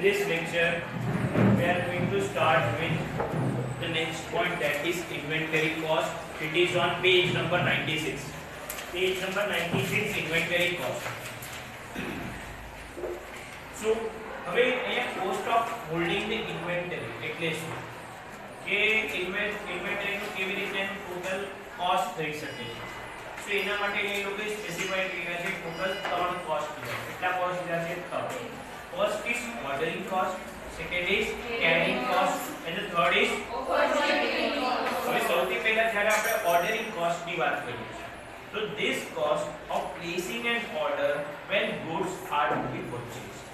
In this lecture, we are going to start with the next point, that is inventory cost. It is on page number 96. Page number 96, inventory cost. So, હવે અહીંયા cost of holding the inventory એટલે શું કે inventory નું કેવી રીતે total cost થઈ શકે છે. So એના માટે એ લોકોએ સ્પેસિફાઈ કર્યા છે ટોટલ 3 કોસ્ટ કીધા. કેટલા કોસ્ટ કીધા છે? 3. First is ordering cost, second is carrying cost, and the third is opportunity cost. હવે સૌથી પહેલા જ્યારે આપણે ordering cost ની વાત કરીએ છીએ, તો this cost of placing an order when goods are to be purchased.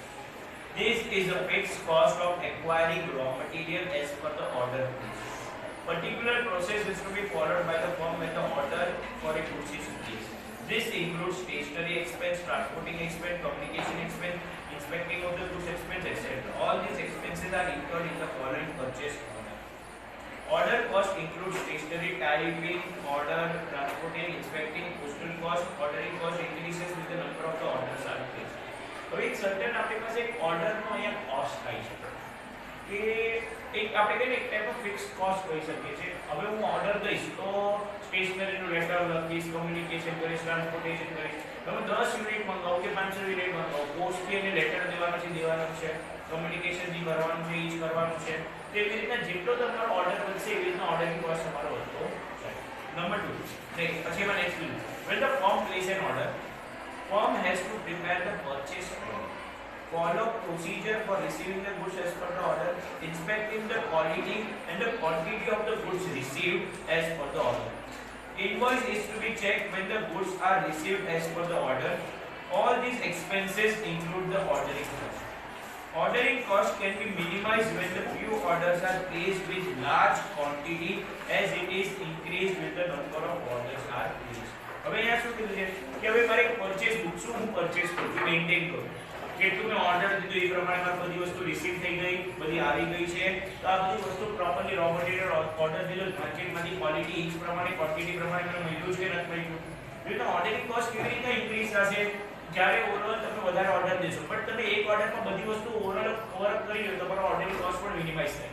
This is a fixed cost of acquiring raw material as per the order placed. Particular process is to be followed by the firm when the order for a goods is placed. This includes stationery expense, transporting expense, communication expense, inspecting of the goods expense, etc. All these expenses are incurred in the following purchase order. Order cost includes stationery, typing, order, transporting, inspecting, postal cost. Ordering cost increases with the number of the orders are placed. હવે એક certain આપણી પાસે એક ઓર્ડરનો અહીંયા cost થાય છે કે એક આપણે કહીએ એક ટાઈપ ઓફ ફિક્સ્ડ કોસ્ટ હોઈ શકે છે. હવે હું ઓર્ડર દઈશ તો સ્ટેશનરીનું લેટર લખીશ, કમ્યુનિકેશન કરીશ, ટ્રાન્સપોર્ટેશન કરીશ. તમે 10 યુનિટ મંગાવો કે 500 યુનિટ મંગાવો, પોસ્ટથી એને લેટર દેવાનું છે, કમ્યુનિકેશન જે કરવાનું છે એ જ કરવાનું છે. તો એવી રીતના જેટલો તમારો ઓર્ડર વધશે એવી રીતના ઓર્ડરિંગ કોસ્ટ તમારો વધતો જાય. નંબર 2, પછી એમાં નેક્સ્ટ લીધું, when the firm place an order, firm has to prepare the purchase order, follow procedure for receiving the goods as per the order, inspecting the quality and the quantity of the goods received as per the order. Invoice is to be checked when the goods are received as per the order. All these expenses include the ordering cost. Ordering cost can be minimized when the few orders are placed with large quantity as it is increased with the number of orders are placed. હવે અહીંયા શું કીધું છે કે હવે મારે purchase book શું હું પરચેસ કરું છું, મેન્ટેન કરું, કેટલું મેં ઓર્ડર દીધું એ પ્રમાણે મારી બધી વસ્તુ રિસીવ થઈ ગઈ, બધી આવી ગઈ છે, તો આ બધી વસ્તુ પ્રોપરલી રો મટીરીયલ ઓર્ડર દીધો માર્કેટમાંથી ક્વોલિટી ઈચ પ્રમાણે ક્વોન્ટિટી પ્રમાણે મને મળ્યું છે કે નથી મળ્યું. એટલે ઓર્ડરિંગ કોસ્ટ કેવી રીતે ઇન્ક્રીઝ થશે જ્યારે ઓવરઓલ તમે વધારે ઓર્ડર દેશો, બટ તમે એક ઓર્ડરમાં બધી વસ્તુ ઓવરઓલ કવર અપ કરી લો તો તમારો ઓર્ડરિંગ કોસ્ટ પણ મિનિમાઇઝ થાય.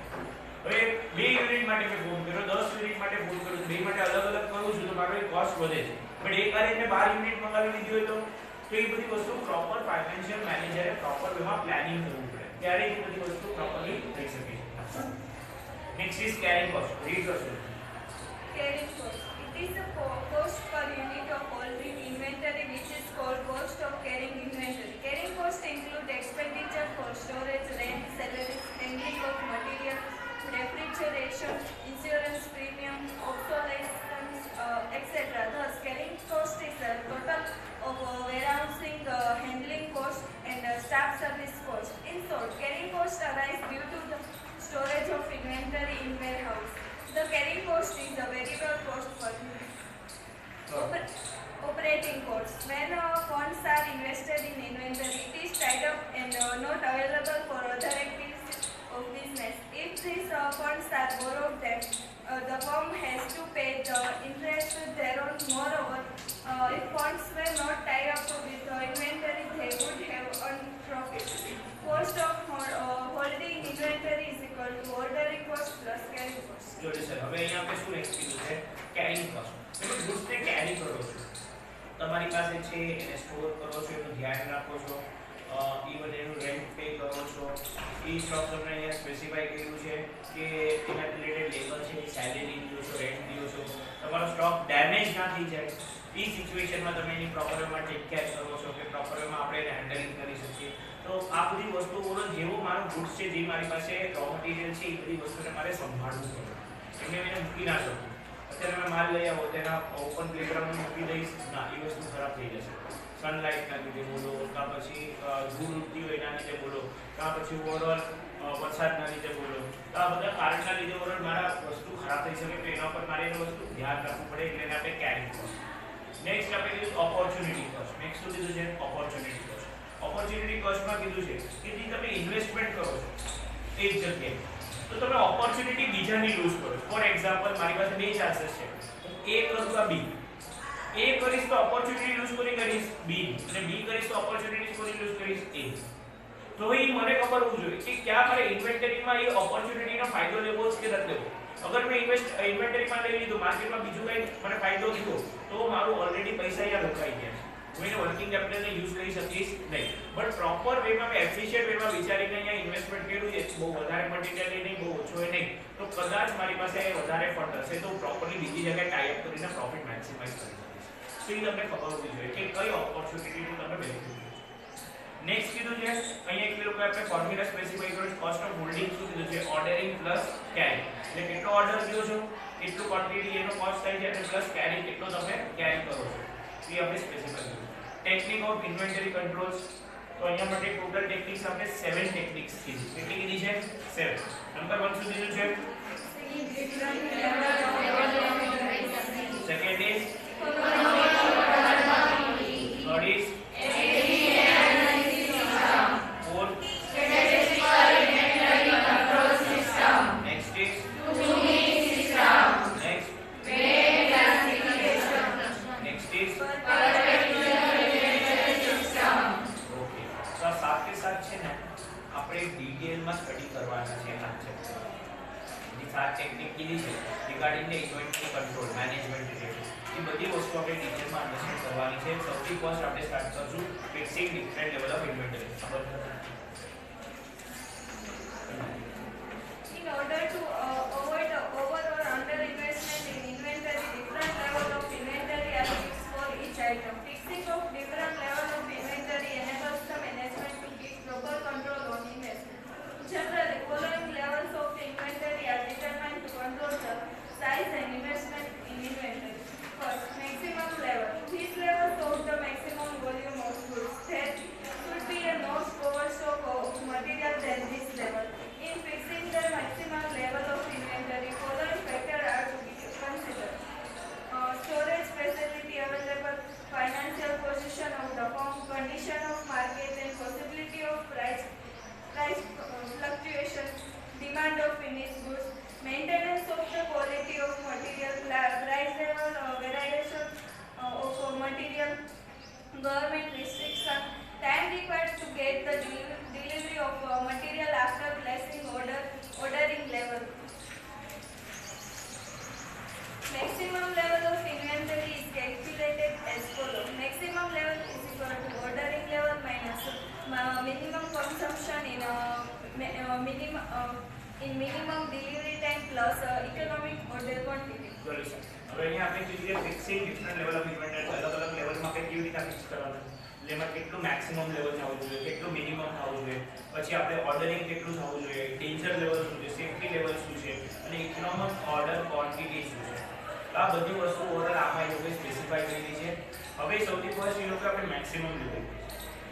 હવે 2 યુનિટ માટે મેં ફોન કર્યો, 10 યુનિટ માટે ફોન કર્યો, બે માટે અલગ અલગ કરું છું તો મારો કોસ્ટ વધે છે. બટ એક વાર એને 12 યુનિટ મંગાવી લીધી હોય તો એ બધી વસ્તુ પ્રોપર ફાઇનાન્શિયલ મેનેજરે પ્રોપર વેમાં પ્લાનિંગ કરવું પડે, ત્યારે એ બધી વસ્તુ પ્રોપરલી થઈ શકે છે. Next is carrying cost. Read કરશો. Carrying cost. It is the cost per unit of holding inventory, which is called cost of carrying inventory. Carrying cost include expenditure for storage, rent, salaries, handling of material, refrigeration, insurance premium, obsolescence, etc. Thus, carrying cost is the total of warehousing, handling cost, and staff service cost. In short, carrying cost arise due to the storage of inventory in warehouse. The carrying cost is the variable cost per unit. Operating costs. When funds are invested in inventory, it is tied up and not available for other activities of business. If these funds are borrowed, then the firm has to pay the interest thereon. Moreover, if funds were not tied up with the inventory, they would have earned profit. Cost of holding inventory is equal to ordering cost plus carrying cost. જોડે sir હવે અહીંયા આપણે શું next કીધું છે? Carrying cost. તમે ગુડ્સને કેરી કરો છો, તમારી પાસે છે એને સ્ટોર કરો છો, એનું ધ્યાન રાખો છો, ઇવન એનું રેન્ટ પે કરો છો. એ સ્ટોક તમને અહીંયા સ્પેસિફાઈ કર્યું છે કે એના રિલેટેડ લેબર છે, સેલેરી દીધો છો, રેન્ટ દીધો છો, તમારો સ્ટોક ડેમેજ ના થઈ જાય એ સિચ્યુએશનમાં તમે એની પ્રોપર વેમાં ટેક કેર કરો છો કે પ્રોપર વેમાં આપણે એને હેન્ડલિંગ કરી શકીએ. તો આ બધી વસ્તુઓનો જેવો મારો ગુડ્સ છે, જે મારી પાસે રો મટીરિયલ છે, એ બધી વસ્તુને મારે સંભાળવું પડે. એટલે એને મૂકી ના શકું. અત્યારે મેં માલ લઈ આવો તેના ઓપન પ્લેગ્રાઉન્ડ મૂકી દઈશ ના, એ વસ્તુ ખરાબ થઈ જશે. સનલાઇટના લીધે બોલો, કાં પછી ધૂળ ઉડતી હોય એના લીધે બોલો, કાં પછી ઓવરઓલ વરસાદના લીધે બોલો, તો આ બધા કારણના લીધે ઓવરઓલ મારા વસ્તુ ખરાબ થઈ શકે. તો એના પર મારે એ વસ્તુ ધ્યાન રાખવું પડે, એટલે એને આપણે કેરિંગ કોસ્ટ. નેક્સ્ટ આપણે કીધું ઓપોર્ચ્યુનિટી કોસ્ટ. નેક્સ્ટ શું કીધું છે? Opportunity cost. ઓપોર્ચ્યુનિટી કોસ્ટમાં કીધું છે કે જે તમે ઇન્વેસ્ટમેન્ટ કરો છો એક જગ્યાએ, તો તમે ઓપોર્ચ્યુનિટી બીજાની લૂઝ કરો. ફોર એક્ઝામ્પલ, મારી પાસે 2 ચાન્સીસ છે, એ કરું તો બી. એ કરીશ તો ઓપોર્ચ્યુનિટી લૂઝ કોની કરીશ? બી. અને બી કરીશ તો ઓપોર્ચ્યુનિટી કોની લૂઝ કરીશ? એ. તો એ મને ખબર હોવું જોઈએ કે ક્યાં મારે ઇન્વેન્ટરીમાં એ ઓપોર્ચ્યુનિટીનો ફાયદો લેવો છે કે નથી લેવો. અગર મેં ઇન્વેન્ટરીમાં લઈ લીધું, માર્કેટમાં બીજું કંઈ મને ફાયદો થયો, તો મારું ઓલરેડી પૈસા અહીંયા રોકાઈ ગયા છે. હું એને વર્કિંગ કેપિટલને યુઝ કરી શકીશ નહીં. બટ પ્રોપર વેમાં મેં એફિશિયન્ટ વેમાં વિચારીને અહીંયા ઇન્વેસ્ટમેન્ટ કર્યું છે, બહુ વધારે મટીરીયલ નહીં, બહુ ઓછો નહીં, તો કદાચ મારી પાસે વધારે ફંડ હશે તો પ્રોપરલી બીજી જગ્યાએ ટાઈ અપ કરીને પ્રોફિટ મેક્સિમાઇઝ કરી શકીશ. તો એ તમને ખબર હોવી જોઈએ કે કઈ ઓપોર્ચ્યુનિટીનું તમે બેનિફિટ. નેક્સ્ટ કીધું છે અહીંયા એક લોકો આપણે ફોર્મ્યુલા સ્પેસિફાઈ કર્યું છે. કોસ્ટ ઓફ હોલ્ડિંગ શું કીધું છે? ઓર્ડરિંગ પ્લસ કેરી. એટલે કેટલો ઓર્ડર કર્યો છો, કેટલું ક્વોન્ટિટી એનો કોસ્ટ થાય છે, અને પ્લસ કેરી કેટલો તમે કેરી કરો છો, એ આપણે સ્પેસિફાઈ કર્યું. Technique of inventory controls. તો અહીંયા માટે ટોટલ ટેકનિક્સ આપણે 7 ટેકનિક્સ કીધી. કેટલી કીધી છે? 7. નંબર 1 શું દીધું છે? સેકન્ડ ઇઝ થર્ડ ઇઝ ડિટેલમાં સ્ટડી કરવાના છે આ ચેપ્ટર. ની 7 ટેકનિક કીધી છે regarding the inventory control management related. એ બધી વસ્તુ આપણે ડિટેલમાં અન્ડરસ્ટેન્ડ કરવાની છે. સૌથી ફર્સ્ટ આપણે સ્ટાર્ટ કરશું fixing different level of inventory. In order to avoid over or under investment in inventory, different level of inventory are fixed for each item. Fixing of different level of inventory enables the management to keep proper control on investment. Generally, following levels of inventory are determined to control the size and investment in inventory. First, maximum level. This level shows the maximum volume of goods. There should be a no overstock of material than this level. In fixing the maximum level of inventory, following factors are to be considered. Storage facility available, financial position of the firm, condition of market and possibility of price fluctuation, demand of finished goods, maintenance of the quality of material, price level, variation of material, government restriction, time required to get the delivery of material after placing ordering level. Maximum level of inventory is calculated as follows. Maximum level is equal to ordering level minus minimum consumption in minimum delivery time plus economic order quantity. Solution. હવે અહીંયા આપણે કીધું કે fixing different level of inventory. અલગ અલગ લેવલમાં આપણે કેવી રીતે ફિક્સ કરવાનું, એટલે એમાં કેટલું મેક્સિમમ લેવલ થવું જોઈએ, કેટલું મિનિમમ થવું જોઈએ, પછી આપણે ઓર્ડરિંગ કેટલું થવું જોઈએ, ડેન્જર લેવલ શું છે, સેફટી લેવલ શું છે, અને ઇકોનોમિક ઓર્ડર ક્વોન્ટિટી શું છે. આ બધી વસ્તુ ઓર્ડર આમાં એ લોકોએ સ્પેસિફાઈ કરેલી છે. હવે સૌથી ફર્સ્ટ એ લોકો આપણે મેક્સિમમ લીધું,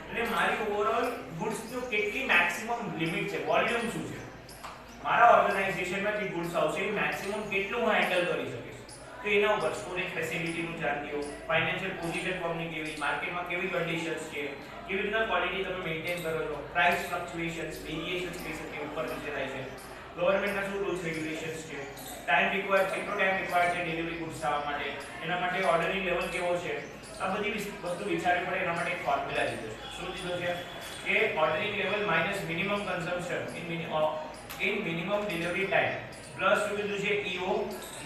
એટલે મારી ઓવરઓલ ગુડ્સનો કેટલી મેક્સિમમ લિમિટ છે, વોલ્યુમ શું છે, મારા ઓર્ગેનાઇઝેશનમાં જે ગુડ્સ આવશે એ મેક્સિમમ કેટલું હું હેન્ડલ કરી શકીશ. તો એના ઉપર સ્ટોરેજ ફેસિલિટીનું ધ્યાન દો, ફાઇનાન્શિયલ પોઝિશન ફોર્મની કેવી, માર્કેટમાં કેવી કન્ડિશન્સ છે, કેવી રીતના ક્વોલિટી તમે મેન્ટેન કરો છો, પ્રાઇસ ફ્લક્ચ્યુએશન્સ, વેરિએશન્સ કહી શકીએ ઉપર નીચે થાય છે, ગવર્નમેન્ટના શું રૂલ્સ રેગ્યુલેશન્સ છે, ટાઈમ રિક્વાયર્ડ, કેટલો ટાઈમ રિક્વાયર્ડ છે ડિલિવરી ગુડ્સ આવવા માટે, એના માટે ઓર્ડરિંગ લેવલ કેવો છે, આ બધી વસ્તુ વિચારવી પડે. એના માટે એક ફોર્મ્યુલા દીધો છે. શું દીધો છે કે ordering level minus minimum consumption in minimum delivery time plus શું કીધું છે EOQ.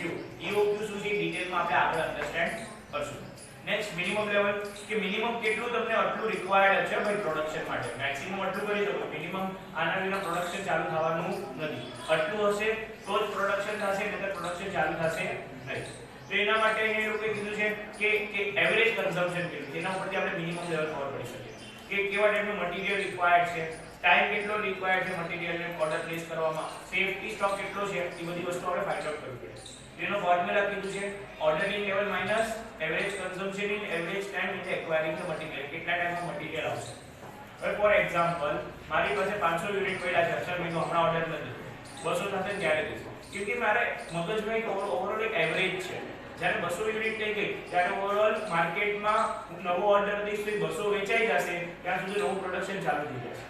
EOQ શું છે ડિટેલમાં આપણે આગળ અન્ડરસ્ટેન્ડ કરશું. નેક્સ્ટ મિનિમમ લેવલ, કે મિનિમમ કેટલું તમને આટલું રિક્વાયર્ડ છે ભાઈ પ્રોડક્શન માટે, મેક્સિમમ આટલું કરી શકો, મિનિમમ આના વિના પ્રોડક્શન ચાલુ થવાનું નથી, આટલું હશે તો જ પ્રોડક્શન થશે, નહીંતર પ્રોડક્શન ચાલુ થશે નહીં. તો એના માટે અહીંયા લોકોએ કીધું છે કે એવરેજ કન્ઝમ્પશન કેટલું, તેના ઉપરથી આપણે મિનિમમ લેવલ ખબર પડી શકે કે કેવા ટાઈપનું મટીરીયલ રિક્વાયર્ડ છે, ટાઈમ કેટલો રિક્વાયર્ડ છે મટીરીયલને ઓર્ડર પ્લેસ કરવામાં, સેફટી સ્ટોક કેટલો છે, એ બધી વસ્તુ આપણે ફાઇન્ડ આઉટ કરવી પડે. તેનો ફોર્મ્યુલા કીધું છે ordering level minus average consumption in average time in acquiring the material. કેટલા ટાઈમમાં મટીરીયલ આવશે. હવે ફોર એક્ઝામ્પલ મારી પાસે 500 યુનિટ પડ્યા છે, સર મેં તો હમણાં ઓર્ડર નથી, 200 થશે ત્યારે દઈશું, કેમ કે મારે મગજમાં એક ઓવરઓલ એક એવરેજ છે. જ્યારે 200 યુનિટ થઈ ગઈ ત્યારે ઓવરઓલ માર્કેટમાં નવો ઓર્ડર દઈશ તો 200 વેચાઈ જશે, ત્યાં સુધી નવું પ્રોડક્શન ચાલુ થઈ જશે.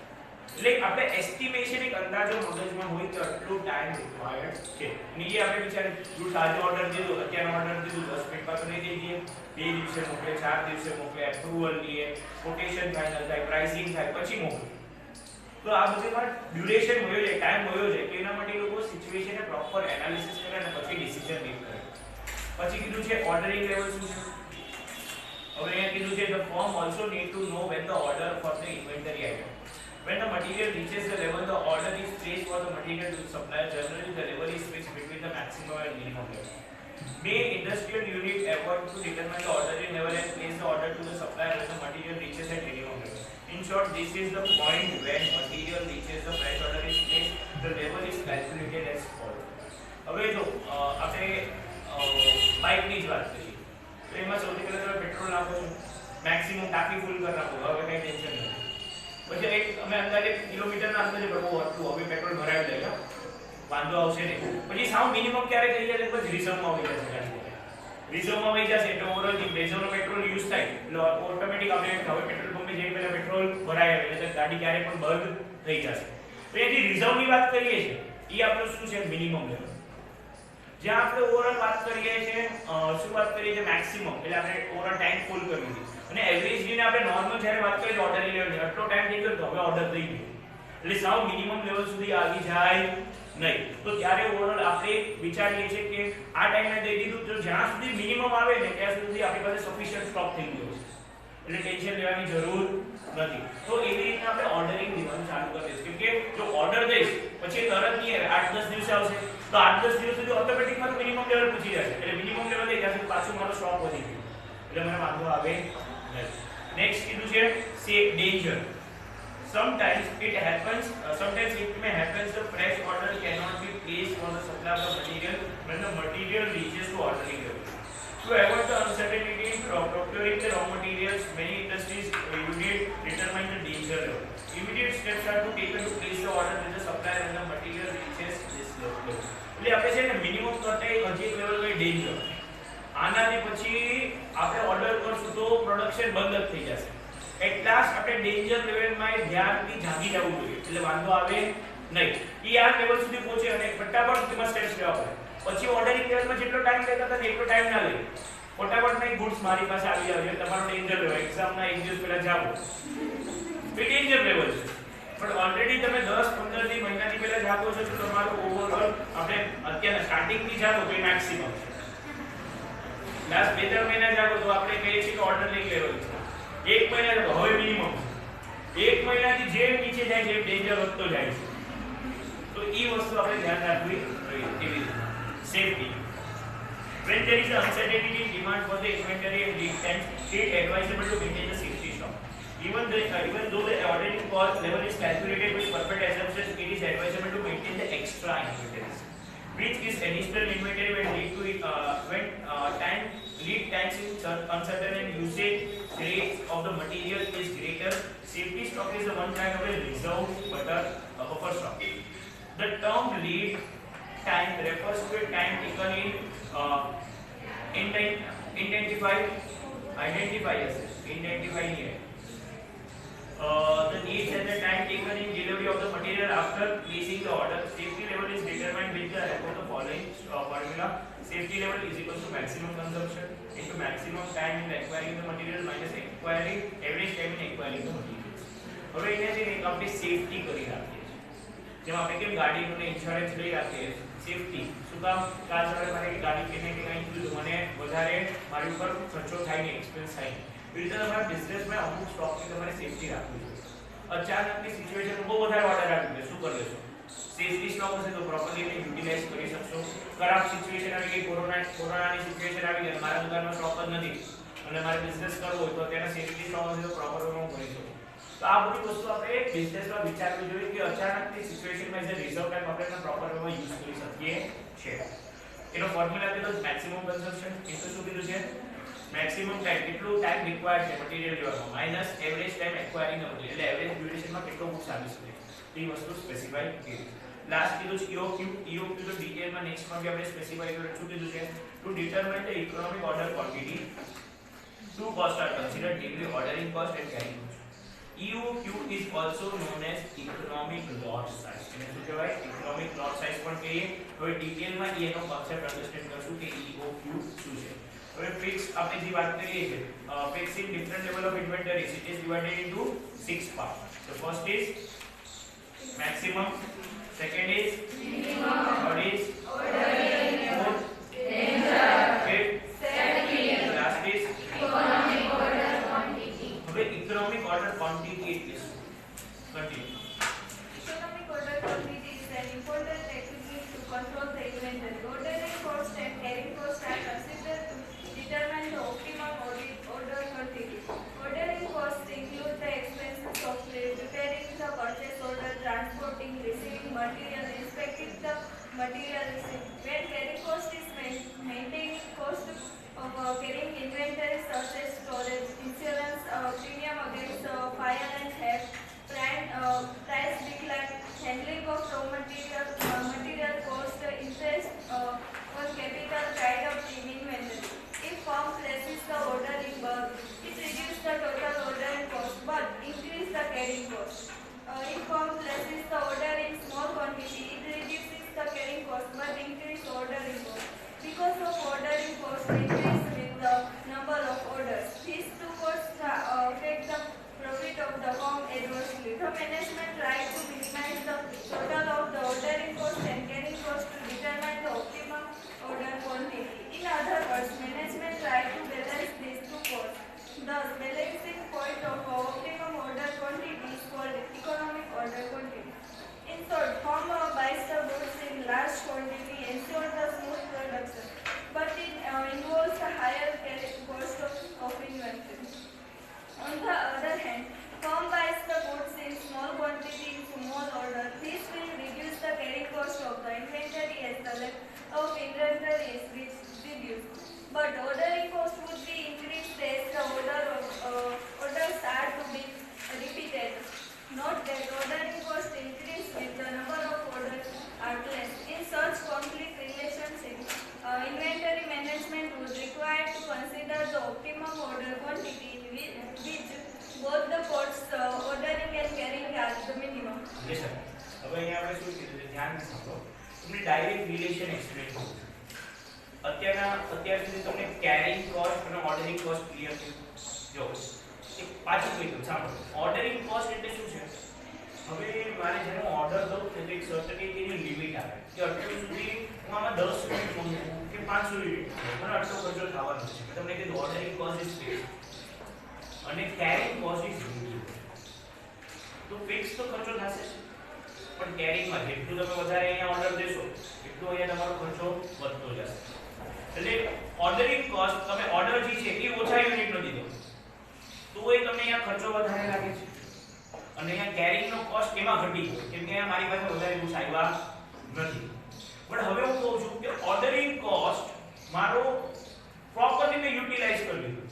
એટલે આપણે એસ્ટિમેશન એક અંદાજો મગજમાં હોય કે આટલું ટાઈમ રિક્વાયર્ડ છે. નીચે આપણે વિચારીએ જો આજે ઓર્ડર દીધો, અત્યારનો ઓર્ડર દીધું, 10 મિનિટમાં તો નહીં દઈ દઈએ, 2 દિવસે મોકલે, 4 દિવસે મોકલે, એપ્રુવલ લઈએ, કોટેશન ફાઇનલ થાય, પ્રાઇસિંગ થાય, પછી મોકલે. તો તો આ બધીમાં ડ્યુરેશન હોય છે, ટાઈમ હોય છે, તો એના માટે લોકો સિચ્યુએશનને પ્રોપર એનાલિસિસ કરે અને પછી ડિસિઝન મેક કરે. પછી કીધું છે ઓર્ડરિંગ લેવલ શું છે. હવે અહીંયા કીધું છે the firm also need to know when the order for the inventory item. When the material reaches the level the order is placed for the material to the supplier. Generally the level is fixed between the maximum and minimum level. May industrial unit effort to determine the ordering level and place the order to the supplier when the material reaches at minimum level. In short, this is the point when material reaches the price order is placed. The level is calculated as follows. હવે જો આપણે બાઇકની જ વાત કરીએ તો એમાં સૌથી પહેલા તમે પેટ્રોલ નાખો છો, મેક્સિમમ ટાંકી ફૂલ કરી નાખો, હવે કઈ ટેન્શન નથી. પછી એક અમે અંદાજે કિલોમીટરના અંદાજે ભરવું હતું, હવે પેટ્રોલ ભરાવી લઈએ, વાંધો આવશે નહીં. પછી સાવ મિનિમમ ક્યારે થઈ જાય પછી રિઝર્વમાં આવી જશે ગાડી. રિઝર્વમાં આવી જશે એટલે ઓવરઓલ રિઝર્વનો પેટ્રોલ યુઝ થાય એટલે ઓટોમેટિક આપણે હવે પેટ્રોલ પંપે જઈને પહેલા પેટ્રોલ ભરાય આવે એટલે ગાડી ક્યારે પણ બંધ થઈ જશે. તો એ જે રિઝર્વની વાત કરીએ છીએ એ આપણું શું છે મિનિમમ લેવલ. જ્યાં આપણે ઓવરઓલ વાત કરીએ છીએ શું વાત કરીએ છીએ મેક્સિમમ એટલે આપણે ઓવરઓલ ટાઈમ ફૂલ કરી દીધી અને એવરેજની આપણે નોર્મલ જ્યારે વાત કરીએ ઓર્ડર લેવલ આટલો ટાઈમ થઈ ગયો તો હવે ઓર્ડર થઈ ગયો એટલે સાવ મિનિમમ લેવલ સુધી આવી જાય નહીં. તો ત્યારે ઓવરઓલ આપણે વિચારીએ છીએ કે આ ટાઈમે દઈ દીધું તો જ્યાં સુધી મિનિમમ આવે ને ત્યાં સુધી આપણી પાસે સફિશિયન્ટ સ્ટોક થઈ ગયો છે એટલે ટેન્શન લેવાની જરૂર નથી. તો એવી રીતે આપણે ઓર્ડરિંગ દેવાનું ચાલુ કરી દઈશું કેમ કે જો ઓર્ડર દઈશ પછી તરત નહીં આવે 8-10 દિવસે આવશે તો 8-10 દિવસ સુધી ઓટોમેટિક મારું મિનિમમ લેવલ પૂછી જશે એટલે મિનિમમ લેવલ થઈ જશે પાછું મારો સ્ટોક વધી ગયો એટલે મને વાંધો આવે નહીં. નેક્સ્ટ કીધું છે safe danger. Sometimes it may happen the fresh order cannot be placed on the supply of the material when the material reaches to ordering level. To avoid the uncertainty in procuring the raw materials, many industries unit determine the danger level. Immediate steps are to taken to place the order with the supplier when the material reaches this level. એટલે આપણે છે ને minimum કરતા હજી એક level કઈ danger. આનાથી પછી આપણે ઓર્ડર કરશું તો પ્રોડક્શન બંધ જ થઈ જશે. એટ લાસ્ટ આપણે ડેન્જર લેવલમાં ધ્યાનથી જાગી જવું જોઈએ એટલે વાંધો આવે નહીં. ઈ આ લેવલ સુધી પહોંચે અને ફટાફટ તેમાં સ્ટેપ્સ લેવા પડે. પછી ઓર્ડરિંગ લેવલમાં જેટલો ટાઈમ લેતા હતા એટલો ટાઈમ ના લે. ફટાફટ નહીં ગુડ્સ મારી પાસે આવી આવે તમારો ડેન્જર લેવલ એક્ઝામના એક દિવસ પહેલા જાગો એ ડેન્જર લેવલ છે. પણ ઓલરેડી તમે 10-15 દી મહિનાથી પહેલા જાગો છો તો તમારું ઓવરઓલ આપણે અત્યારે સ્ટાર્ટિંગથી જાગો તો એ મેક્સિમમ છે. લાસ્ટ 2-3 મહિના જાગો તો આપણે કહીએ છીએ કે ઓર્ડરિંગ લેવલ છે. એક મહિના તો હવે મિનિમમ એક મહિનાથી જેમ નીચે જાય છે ડેન્જર વધતો જાય છે. તો એ વસ્તુ આપણે ધ્યાન રાખવી જોઈએ. એવી રીતે safety. When there is uncertainty in demand for the inventory and lead times, it is advisable to maintain the safety stock. Even though the ordering cost level is calculated with perfect assumptions, it is advisable to maintain the extra inventories, which is additional inventory when lead times is uncertain and usage rate of the material is greater. Safety stock is the one kind of a reserve buffer stock. The term lead time refers to a time taken in identify the needs and the time taken in delivery of the material after placing the order. Safety level is determined with the help of the following formula. Safety level is equal to maximum consumption into maximum time in acquiring the material minus average time in acquiring the materials. હવે અહીંયાથી આપણે safety કરી રાખીએ છીએ. જેમ આપણે કેમ ગાડીનું ઇન્સ્યોરન્સ લઈ રાખીએ સેફટી શું કામ કાલ સવારે મારે ગાડી કેને કે કંઈ થયું મને વધારે મારી ઉપર ખર્ચો થાય ને એક્સપેન્સ થાય ને એ રીતે તમારા બિઝનેસમાં અમુક સ્ટોકની તમારે સેફટી રાખવી જોઈએ. અચાનકની સિચ્યુએશન બહુ વધારે ઓર્ડર આવી ગયો શું કરી લેશો? સેફટી સ્ટોક હશે તો પ્રોપરલી એને યુટિલાઇઝ કરી શકશો. ખરાબ સિચ્યુએશન આવી ગઈ કોરોનાની સિચ્યુએશન આવી ગઈ મારા દુકાનમાં સ્ટોક જ નથી અને મારે બિઝનેસ કરવો હોય તો તેના સેફટી સ્ટોક હશે તો પ્રોપર હું કરી શકું. તો આ બધી વસ્તુ આપણે બિઝનેસમાં વિચારવી જોઈએ કે અચાનકની સિચ્યુએશનમાં એઝ અ રિઝર્વ ટાઈમ આપણે એના પ્રોપર વેમાં યુઝ કરી શકીએ છીએ. એનો ફોર્મ્યુલા કીધો મેક્સિમમ કન્ઝમ્પશન એ તો શું કીધું છે મેક્સિમમ ટાઈમ કેટલું ટાઈમ રિક્વાયર્ડ છે મટીરીયલ લેવામાં minus average time acquiring the material એટલે એવરેજ ડ્યુરેશનમાં કેટલો બુક્સ આવી શકે એ વસ્તુ સ્પેસિફાઈ કરી. લાસ્ટ કીધું છે EOQ તો ડિટેલમાં નેક્સ્ટમાં બી આપણે સ્પેસિફાઈ કર્યું શું કીધું છે two determine the economic order quantity two costs are considered namely ordering cost and carrying cost. EOQ is also known as economic lot size. એને શું કહેવાય economic lot size પણ કહીએ. હવે ડિટેલમાં એનો કોન્સેપ્ટ અન્ડરસ્ટેન્ડ કરશું કે EOQ શું છે. હવે ફિક્સ આપણે જે વાત કરીએ છે fixing different level of inventories it is divided into 6 parts. The first is maximum, second is minimum, third is ordering, fourth fifth, last is economic order quantity. હવે economic order quantity એટલે શું? Continue. Economic order quantity is an important technique to control the inventory. Ordering cost and carrying cost are considered to determine the optimum order quantity. Ordering costs include the expenses of preparing the purchase order, transporting, receiving material, inspecting the material received. When carrying cost is maintaining cost of carrying inventory such as storage, insurance, premium against fire and theft, price decline, handling of raw material cost, interest on capital tied up in inventory. If firm places the order in bulk, it reduces the total ordering cost but increase the carrying cost. If firm places the order in small quantity, it reduces the carrying cost but increase ordering cost. Because of ordering cost increase with the number of orders, these two costs affect the profit of the firm adversely. The management tries to minimize the total of the ordering cost and carrying cost to determine the optimum order quantity. In other words, management tries to balance these two costs. Thus, balancing point of optimum order quantity is called economic order quantity. In short, firm buys the goods in large quantity, ensures the smooth production, but it involves a higher cost of inventory. On the other hand, firm buys the goods in small quantity in small order. This will reduce the carrying cost of the inventory as the level of inventory is reduced. But ordering cost would be increased as the orders are to be repeated. Note that ordering cost increase with the number of orders are less. In such conflict relationship, inventory management would require to consider the optimum order quantity in which both the costs ordering and carrying are the minimum. Yes sir. હવે અહીંયા આપણે શું કીધું છે ધ્યાન રાખો. તમને direct relation explain કરું છું. અત્યાર સુધી તમને કેરિંગ કોસ્ટ અને ઓર્ડરિંગ કોસ્ટ ક્લિયર છે. જો એક પાછું કહી દઉં સાંભળો. ઓર્ડરિંગ કોસ્ટ એટલે શું છે? હવે મારે જેનો ઓર્ડર દઉં તો એક સર્ટેનિટીની લિમિટ આવે કે આટલું સુધી હું આમાં 10 યુનિટ મંગાવું કે 500 યુનિટ મને આટલો ખર્ચો થવાનો છે. મેં તમને કીધું ઓર્ડરિંગ કોસ્ટ ઇઝ ફિક્સ અને કેરિંગ કોસ્ટ ઇઝ વેરિયેબલ. તો ફિક્સ તો ખર્ચો થશે પણ કેરિંગમાં જેટલું તમે વધારે અહીંયા ઓર્ડર દેશો એટલું અહીંયા તમારો ખર્ચો વધતો જશે. એટલે ઓર્ડરિંગ કોસ્ટ તમે ઓર્ડર જે છે એ ઓછા યુનિટનો દીધો તો એ તમને અહીંયા ખર્ચો વધારે લાગે છે અને અહીંયા કેરિંગનો કોસ્ટ એમાં ઘટી ગયો કેમ કે અહીંયા મારી પાસે વધારે ગુડ્સ આવ્યા નથી. પણ હવે હું કહું છું કે ઓર્ડરિંગ કોસ્ટ મારો પ્રોપરલી મેં યુટિલાઇઝ કરી લીધું.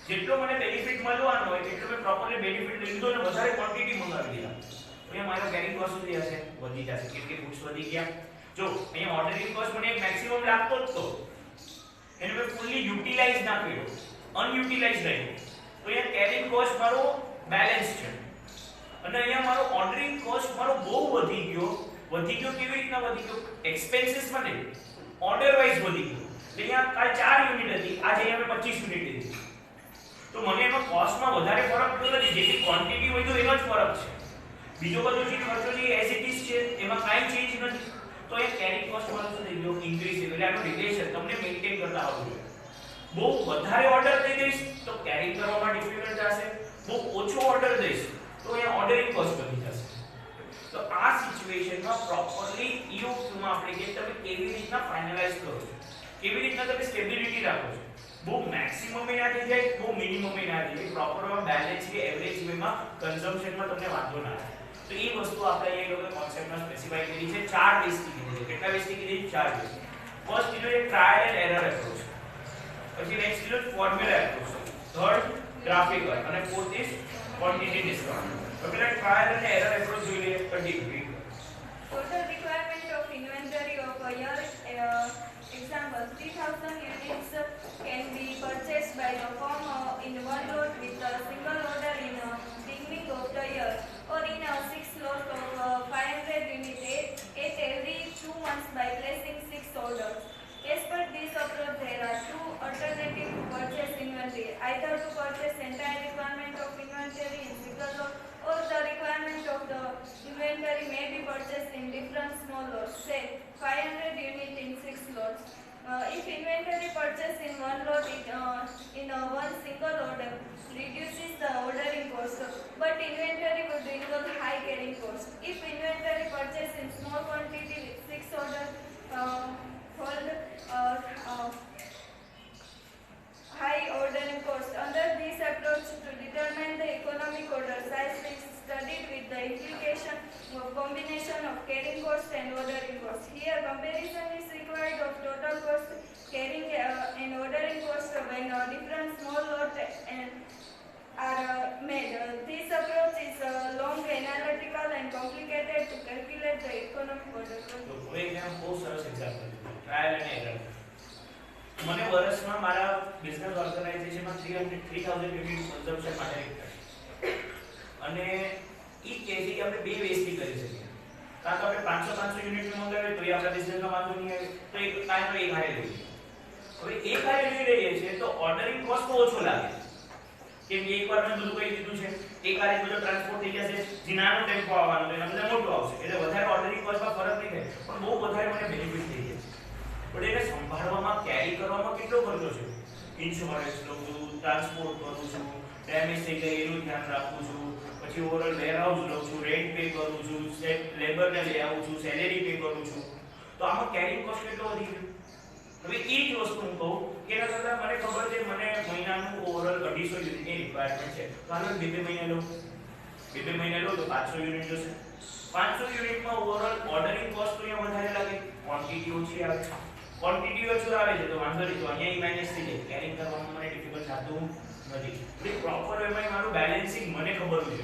જેટલો મને બેનિફિટ મળવાનો હોય એટલો મેં પ્રોપરલી બેનિફિટ લીધો અને વધારે ક્વોન્ટિટી મંગાવી દીધા તો અહીંયા મારો કેરિંગ કોસ્ટ શું થશે? વધી જશે કેમ કે ગુડ્સ વધી ગયા. જો અહીંયા ઓર્ડરિંગ કોસ્ટ મને એક મેક્સિમમ લાગતો જ તો એને મેં ફૂલી યુટિલાઇઝ ના કર્યો, અનયુટિલાઇઝ રહ્યો તો અહીંયા કેરિંગ કોસ્ટ મારો બેલેન્સ છે અને અહીંયા મારો ઓર્ડરિંગ કોસ્ટ મારો બહુ વધી ગયો કેવી રીતના વધી ગયો? એક્સપેન્સીસમાં નહીં, ઓર્ડર વાઇઝ વધી ગયો. એટલે અહીંયા કાલ 4 યુનિટ હતી, આજે અહીંયા મેં 25 યુનિટ લીધી તો મને એમાં કોસ્ટમાં વધારે ફરક પડ્યો નથી. જેટલી ક્વોન્ટિટી હોય તો એનો જ ફરક છે. બીજો બધો જે ખર્ચો છે એઝ ઇટ ઇઝ છે, એમાં કાંઈ ચેન્જ નથી. તો એ કેરિંગ કોસ્ટ મારો શું થઈ ગયો? ઇન્ક્રીઝ થઈ ગયો. એટલે આનો રિલેશન તમને મેન્ટેન કરતા આવવું જોઈએ. બહુ વધારે ઓર્ડર દઈ દઈશ તો કેરિંગ કરવામાં ડિફિકલ્ટ થશે, બહુ ઓછો ઓર્ડર દઈશ તો અહીંયા ઓર્ડરિંગ કોસ્ટ વધી જશે. તો આ સિચ્યુએશનમાં પ્રોપરલી EOQ માં આપણે કે તમે કેવી રીતના ફાઇનલાઇઝ કરો છો, કેવી રીતના તમે સ્ટેબિલિટી રાખો છો. બહુ મેક્સિમમ એ ના થઈ જાય, બહુ મિનિમમ એ ના થઈ જાય, પ્રોપર બેલેન્સ કે એવરેજ વેમાં કન્ઝમ્પશનમાં તમને વાંધો ના આવે. તો એ વસ્તુ આપણે અહીંયા લોકો કોન્સેપ્ટમાં સ્પેસિફાઈ કરી છે. 4 બેઝથી કીધી છે. કેટલા બેઝથી કીધી? 4 બેઝ. ફર્સ્ટ કીધું એ ટ્રાયલ એન્ડ એરર એપ્રોચ, પછી નેક્સ્ટ કીધું ફોર્મ્યુલા એપ્રોચ, થર્ડ ગ્રાફિકલ અને ફોર્થ ઇઝ ક્વોન્ટિટી ડિસ્કાઉન્ટ. તો પેલા ટ્રાયલ અને એરર એપ્રોચ જોઈ લઈએ. Continue. Total requirement of inventory of a year, example 3000 units can be purchased by the firm in one lot with a single order in beginning of the year, or in a 6 lot of 500 units at every 2 months by placing 6 orders. As per this approach, there are 2 alternatives to purchase inventory: either to purchase entire requirement of inventory in single lot, or the requirement of the inventory one lot in one single order reduces the ordering cost, but inventory would involve high carrying cost. If inventory purchased in small quantity with fixed order hold high ordering cost. Under this approach, to determine the economic order size, we studied with the implication of combination of carrying cost and ordering cost. Here, comparison is required of total cost, carrying and ordering cost when different small lots are made. This approach is long, analytical and complicated to calculate the economic order. તો હવે એક બહુ સરસ example trial અને error. મને વર્ષમાં મારા business ઓર્ગેનાઇઝેશનમાં 3000 unit consumption માટે રિક્વાયર્ડ અને ઈ કેસી આપણે બે વેસ્ટથી કરી શકીએ. કાં તો આપણે 500 યુનિટ મંગાવીએ તો એ આપણા બિઝનેસમાં વાંધો નહીં આવે, તો એક કાંઈ એક હાઈ લઈએ. હવે એક હાઈ લઈ લઈએ છે તો ઓર્ડરિંગ કોસ્ટ તો ઓછો લાગે, કેમ કે એકવાર મેં બધું કહી દીધું છે, એક હારે બધો ટ્રાન્સપોર્ટ થઈ જશે, જે નાનો ટેમ્પો આવવાનો તો એના બદલે મોટો આવશે, એટલે વધારે ઓર્ડરિંગ કોસ્ટમાં ફરક નહીં થાય, પણ બહુ વધારે મને બેનિફિટ થઈ જાય. પણ એને સંભાળવામાં, કેરી કરવામાં કેટલો ખર્ચો છે. ઇન્સ્યોરન્સ લઉં છું, ટ્રાન્સપોર્ટ કરું છું, ડેમેજ થઈ જાય એનું ધ્યાન રાખું છું, પછી ઓવરઓલ વેરહાઉસ લઉં છું, રેન્ટ પે કરું છું, લેબરને લઈ આવું છું, સેલેરી પે કરું છું, તો આમાં કેરિંગ કોસ્ટ કેટલો વધી ગયો. હવે એ જ વસ્તુ હું કહું કે એના કરતાં મને ખબર છે મને મહિનાનું ઓવરઓલ 250 યુનિટની રિક્વાયરમેન્ટ છે, તો હાલો બે મહિને લઉં, બે મહિને લઉં તો 500 યુનિટ જશે. 500 યુનિટમાં ઓવરઓલ ઓર્ડરિંગ કોસ્ટ તો અહીંયા વધારે લાગે, ક્વોન્ટિટી ઓછી આવે. ક્વોન્ટિટી ઓછી આવે છે તો વાંધો નહીં, તો અહીંયા માઈનસ થઈ જાય, કેરિંગ કરવામાં મને ડિફિકલ્ટ થતું નથી. એટલે પ્રોપર વેમાં મારું બેલેન્સિંગ મને ખબર છે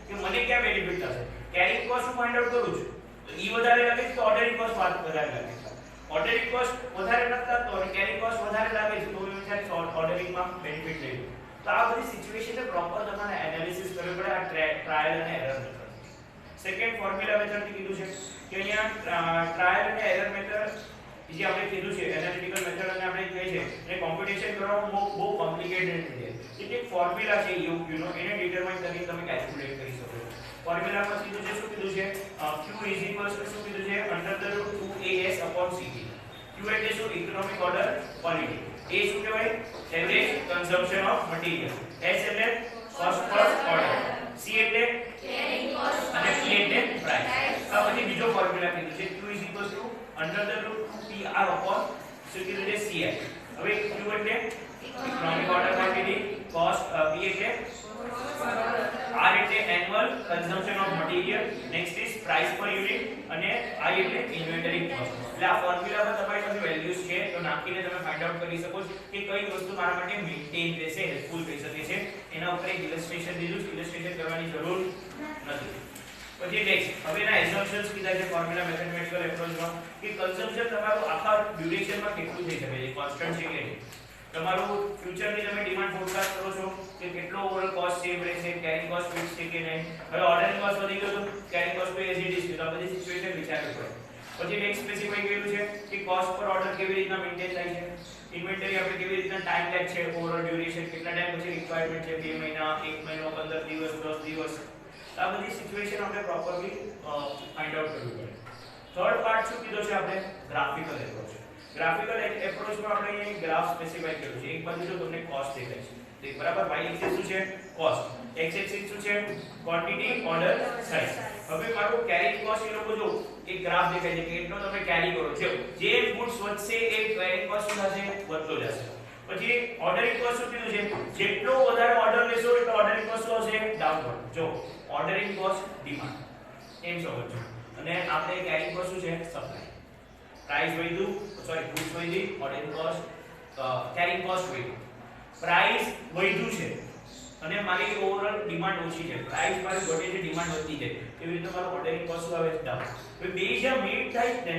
કે મને ક્યાં બેનિફિટ થશે. કેરિંગ કોસ્ટ હું ફાઇન્ડ આઉટ કરું છું તો ઈ વધારે લાગે છે તો ઓર્ડરિંગ કોસ્ટ વધારે લાગે છે. ઓર્ડરિંગ કોસ્ટ વધારે નથી તો કેરિંગ કોસ્ટ વધારે લાગે છે તો એ વિચાર ઓર્ડરિંગમાં બેનિફિટ લઈ લો. તો આ બધી સિચ્યુએશનને પ્રોપર તમારે એનાલિસિસ કરવું પડે આ ટ્રાયલ અને એરર મેથડ. સેકન્ડ ફોર્મ્યુલા મેથડથી કીધું છે કે અહીંયા ટ્રાયલ અને એરર મેથડ જે આપણે કીધું છે એનાલિટિકલ મેથડ અને આપણે કહે છે એ કોમ્પ્યુટેશન કરવામાં બહુ કોમ્પ્લિકેટેડ છે. એક ફોર્મ્યુલા છે યુ નો એને ડિટરમાઇન કરીને તમે કેલ્ક્યુલેટ કરી શકો છો. ફોર્મ્યુલામાં કીધું છે શું કીધું છે q શું કીધું છે √2as/ct. q એટલે શું ઇકોનોમિક ઓર્ડર ક્વોન્ટિટી, a શું કહેવાય average consumption of material, s એટલે કોસ્ટ પર ઓર્ડર, c એટલે કેરિંગ કોસ્ટ અને p એટલે પ્રાઇસ. આ પછી બીજો ફોર્મ્યુલા કીધું છે q √2pr/ci. હવે q એટલે economic order quantity, cost p એટલે r એટલે annual consumption of material, next is price પર યુનિટ અને i એટલે ઇન્વેન્ટરી કોસ્ટ. એટલે આ ફોર્મ્યુલામાં તમારી પાસે વેલ્યુઝ છે તો નાખીને તમે ફાઇન્ડ આઉટ કરી શકો છો કે કઈ વસ્તુ મારા માટે મેઇન્ટેન રહેશે, હેલ્પફુલ થઈ શકે છે. એના ઉપર એક ઇલસ્ટ્રેશન દીધું છે, ઇલસ્ટ્રેશન કરવાની જરૂર નથી. પછી નેક્સ્ટ હવે એના એઝમ્પશન્સ કીધા છે ફોર્મ્યુલા મેથમેટિકલ એપ્રોચમાં કે કન્ઝમ્પશન તમારું આખા ડ્યુરેશનમાં કેટલું થઈ શકે છે, કોન્સ્ટન્ટ છે કે નહીં. તમારું ફ્યુચરની તમે ડિમાન્ડ ફોરકાસ્ટ કરો છો કે કેટલો ઓવરઓલ કોસ્ટ સેમ રહેશે, કેરિંગ કોસ્ટ ફિક્સ છે કે નહીં. હવે ઓર્ડરિંગ કોસ્ટ વધી ગયો તો કેરિંગ કોસ્ટ તો એઝ ઇટ ઇઝ છે, તો આ બધી સિચ્યુએશન વિચારવી પડે. પછી નેક્સ્ટ સ્પેસિફાઈ કરેલું છે કે કોસ્ટ પર ઓર્ડર કેવી રીતના મેન્ટેન થાય છે, ઇન્વેન્ટરી આપણે કેવી રીતના ટાઈમ લેગ છે, ઓવરઓલ ડ્યુરેશન કેટલા ટાઈમ પછી રિક્વાયરમેન્ટ છે, 2 મહિના, 1 મહિનો, 15 દિવસ, 10 દિવસ. આ બધી સિચ્યુએશન આપણે પ્રોપરલી ફાઇન્ડ આઉટ કરવી પડે. થર્ડ પાર્ટ શું કીધો છે આપણે ગ્રાફિકલ એપ્રોચ. ગ્રાફિકલ એપ્રોચમાં આપણે અહીં ગ્રાફ સ્પેસિફાઈ કર્યું છે. એક બાજુ જો તમને કોસ્ટ દેખાય છે તો બરાબર, y એક્સિસ શું છે કોસ્ટ, x એક્સિસ શું છે ક્વોન્ટિટી, ઓર્ડર, સાઇઝ. હવે મારું કેરિંગ કોસ્ટ એ લોકો જો એક ગ્રાફ દેખાય છે કે એટલો તમે કેરી કરો છો, જે ગુડ્સ વધશે એ કેરિંગ કોસ્ટ શું થશે વધતો જશે. પછી ઓર્ડરિંગ કોસ્ટ શું કીધું છે જેટલો વધારે ઓર્ડર લેશો એટલો ઓર્ડરિંગ કોસ્ટ શું હશે ડાઉનવર્ડ. જો ઓર્ડરિંગ કોસ્ટ ડિમાન્ડ એમ સમજો અને આપણે કેરિંગ કોસ્ટ શું છે સપ્લાય. પ્રાઇસ વધ્યું, સોરી ગુડ્સ વધી, ઓર્ડરિંગ કોસ્ટ કેરિંગ કોસ્ટ વધ્યું. પ્રાઇસ વધ્યું છે અને મારી ઓવરઓલ ડિમાન્ડ ઓછી છે, પ્રાઇસ મારી ઘટે છે, ડિમાન્ડ વધતી છે, એવી રીતે મારો ઓર્ડરિંગ કોસ્ટ આવે છે ડાઉન. હવે બે જ્યાં મીટ થાય ને,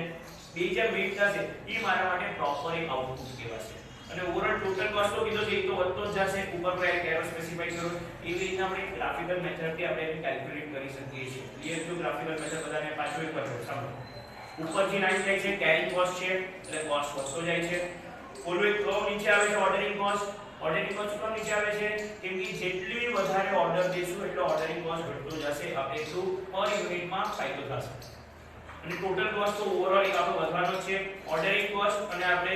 બે જ્યાં મીટ થશે એ મારા માટે પ્રોપર એક આઉટપુટ કહેવાશે. અને ઓવરઓલ ટોટલ કોસ્ટ તો કીધો છે એ તો વધતો જ જશે, ઉપર પર એક એરો સ્પેસિફાઈ કરો. એવી રીતના આપણે ગ્રાફિકલ મેથડથી આપણે એને કેલ્ક્યુલેટ કરી શકીએ છીએ. ક્લિયર તો ગ્રાફિકલ મેથડ બધાને પાછું એક વાર સાંભળો. ઉપરથી લાઈન જાય છે કેરિંગ કોસ્ટ છે એટલે કોસ્ટ વધતો જાય છે. ઓલું એક કર્વ નીચે આવે છે ઓર્ડરિંગ કોસ્ટ. ઓર્ડરિંગ કોસ્ટ પણ નીચે આવે છે કેમ કે જેટલી વધારે ઓર્ડર દેશું એટલો ઓર્ડરિંગ કોસ્ટ ઘટતો જશે, આપણે એટલું પર યુનિટમાં ફાયદો થશે. અને ટોટલ કોસ્ટ તો ઓવરઓલ એક આપણો વધવાનો છે. ઓર્ડરિંગ કોસ્ટ અને આપણે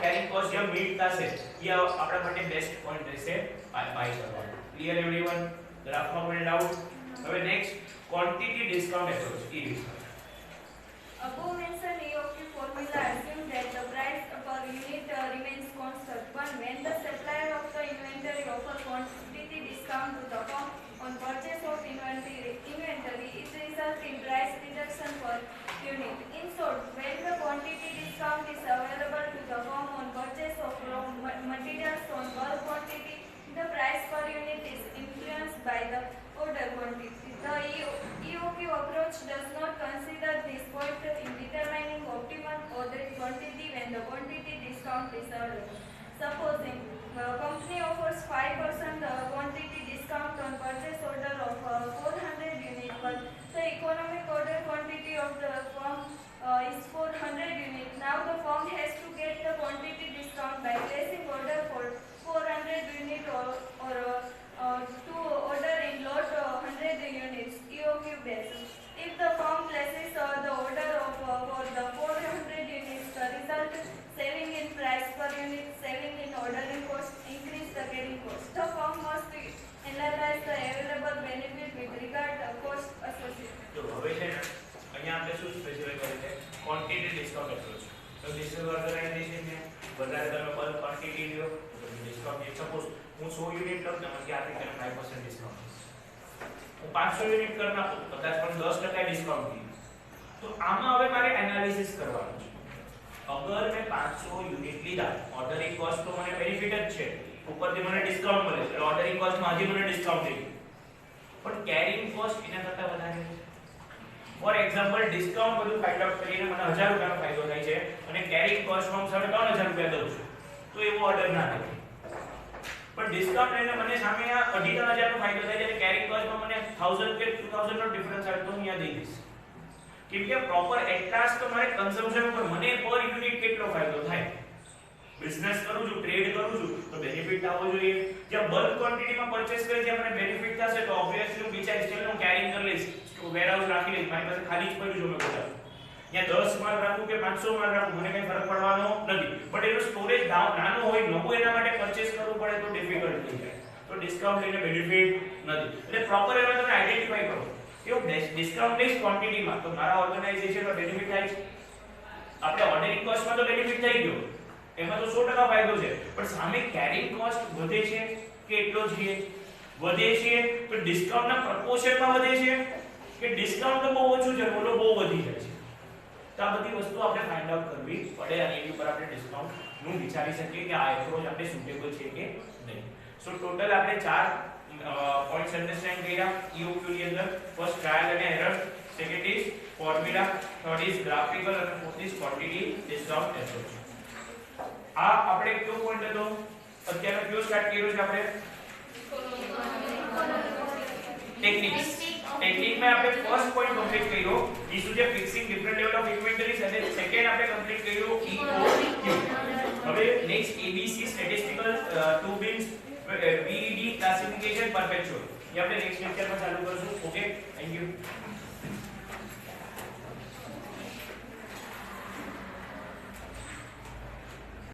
કેરિંગ કોસ્ટ જે મીટ થશે એ આપણા માટે બેસ્ટ પોઈન્ટ રહેશે બાય કરવાનો. Clear everyone? ગ્રાફમાં કોઈ ડાઉટ? હવે નેક્સ્ટ ક્વોન્ટિટી ડિસ્કાઉન્ટ એપ્રોચ એ રીત. Above mentioned EOQ formula assumes that the price per unit remains constant, but when the supplier of the inventory offers quantity discount to the firm on purchase of inventory, it results in price reduction per unit. In short, when the quantity discount is available to the firm on purchase of raw materials on bulk quantity, the price per unit is influenced by the order quantity. The EOQ approach does not consider this point in determining optimum order quantity when the quantity discount is available. Supposing the company offers 5% quantity discount on purchase order of 400 units, but the economic order quantity of the firm is 400 units. Now the firm has to get the quantity discount by placing order for 400 units or to order in lot 100 units EOQ basis. If the firm places the order for the 400 units, the result saving in price per unit, saving in ordering cost, increase the carrying cost. The firm must analyze the available benefit with regard to cost associated. તો હવે છે ને અહીંયા આપણે શું specify કર્યું છે? Quantity discount approach. તો ધીસ ઇઝ ઓર્ગેનાઇઝેશન ને વધારે તમે બલ્ક ક્વોન્ટિટી લ્યો તો ડિસ્કાઉન્ટ એક સપોઝ હું 100 યુનિટ લઉં તો મને આપી કે 5% ડિસ્કાઉન્ટ. હું 500 યુનિટ કર નાખું તો કદાચ પણ 10% ડિસ્કાઉન્ટ દીધું. તો આમાં હવે મારે એનાલિસિસ કરવાનું છે. અગર મેં 500 યુનિટ લીધા, ઓર્ડરિંગ કોસ્ટ તો મને બેનિફિટ જ છે, ઉપરથી મને ડિસ્કાઉન્ટ મળે છે, એટલે ઓર્ડરિંગ કોસ્ટમાં હજી મને ડિસ્કાઉન્ટ થઈ ગયું. પણ કેરિંગ કોસ્ટ એના કરતા વધારે છે. ફોર એક્ઝામ્પલ ડિસ્કાઉન્ટ બધું ફાઇન્ડ આઉટ કરીને મને 1000 રૂપિયાનો ફાયદો થાય છે અને કેરિંગ કોસ્ટમાં હું 3000 રૂપિયા દઉં છું, તો એવો ઓર્ડર ના થાય. પણ ડિસ્કાઉન્ટ લઈને મને સામે આ 2,500 નો ફાયદો થાય છે અને કેરિંગ કોસ્ટમાં મને 1000 કે 2000 નો ડિફરન્સ આવે તો હું યાદ દઈ દઈશ. કેમ કે પ્રોપર એટલાસ તો મારે કન્ઝમ્પશન ઉપર મને પર યુનિટ કેટલો ફાયદો થાય. બિઝનેસ કરું છું, ટ્રેડ કરું છું તો બેનિફિટ આવવો જોઈએ. જ્યાં બલ્ક ક્વોન્ટિટીમાં પરચેસ કરી જ્યાં મને બેનિફિટ થશે તો ઓબ્વિયસલી હું વિચારીશ કે હું કેરિંગ કરી લઈશ, તો વેરહાઉસ રાખી લઈશ, મારી પાસે ખાલી જ પડ્યું છે મેં બધા. ત્યાં 10 માલ રાખું કે 500 માલ રાખું મને કઈ ફરક પડવાનો નથી. બટ એનો સ્ટોરેજ નાનો હોય, નવું એના માટે પરચેસ કરવું પડે તો ડિફિકલ્ટ થઈ જાય. તો ડિસ્કાઉન્ટ લઈને બેનિફિટ નથી. એટલે પ્રોપર એમાં તમે આઈડેન્ટિફાઈ કરો કેવું ડિસ્કાઉન્ટ લઈશ ક્વોન્ટિટીમાં તો મારા ઓર્ગેનાઇઝેશનમાં બેનિફિટ થાય છે. આપણે ઓર્ડરિંગ કોસ્ટમાં તો બેનિફિટ થઈ ગયો, એમાં તો 100% ફાયદો છે. પણ સામે કેરિંગ કોસ્ટ વધે છે કે એટલો જ છે? વધે છે તો ડિસ્કાઉન્ટના પ્રપોર્શનમાં વધે છે કે ડિસ્કાઉન્ટ તો બહુ ઓછું છે, બોલો બહુ વધી જાય છે. તો આ બધી વસ્તુ આપણે ફાઇન્ડ આઉટ કરવી પડે અને એની ઉપર આપણે ડિસ્કાઉન્ટ નું વિચારી શકીએ કે આ એપ્રોચ આપણે સુટેબલ છે કે નહીં. સો ટોટલ આપણે 4 પોઈન્ટ્સ અન્ડરસ્ટેન્ડ કર્યા EOQ ની અંદર. ફર્સ્ટ ટ્રાયલ અને error, second is formula, third is graphical અને fourth is quantity discount approach. આ આપણે કયો પોઈન્ટ હતો અત્યારે કયો સ્ટાર્ટ કર્યો છે આપણે? ટેકનિક્સ. ટેકનિકમાં આપણે ફર્સ્ટ પોઈન્ટ કમ્પ્લીટ કર્યો ઈ શું છે? Fixing different level of inventories અને સેકન્ડ આપણે કમ્પ્લીટ કર્યો EOQ. હવે નેક્સ્ટ ABC સ્ટેટિસ્ટિકલ ટુ બીન્સ VD ક્લાસિફિકેશન પરફેક્ચ્યુઅલ એ આપણે નેક્સ્ટ લેક્ચરમાં ચાલુ કરશું. Okay, thank you.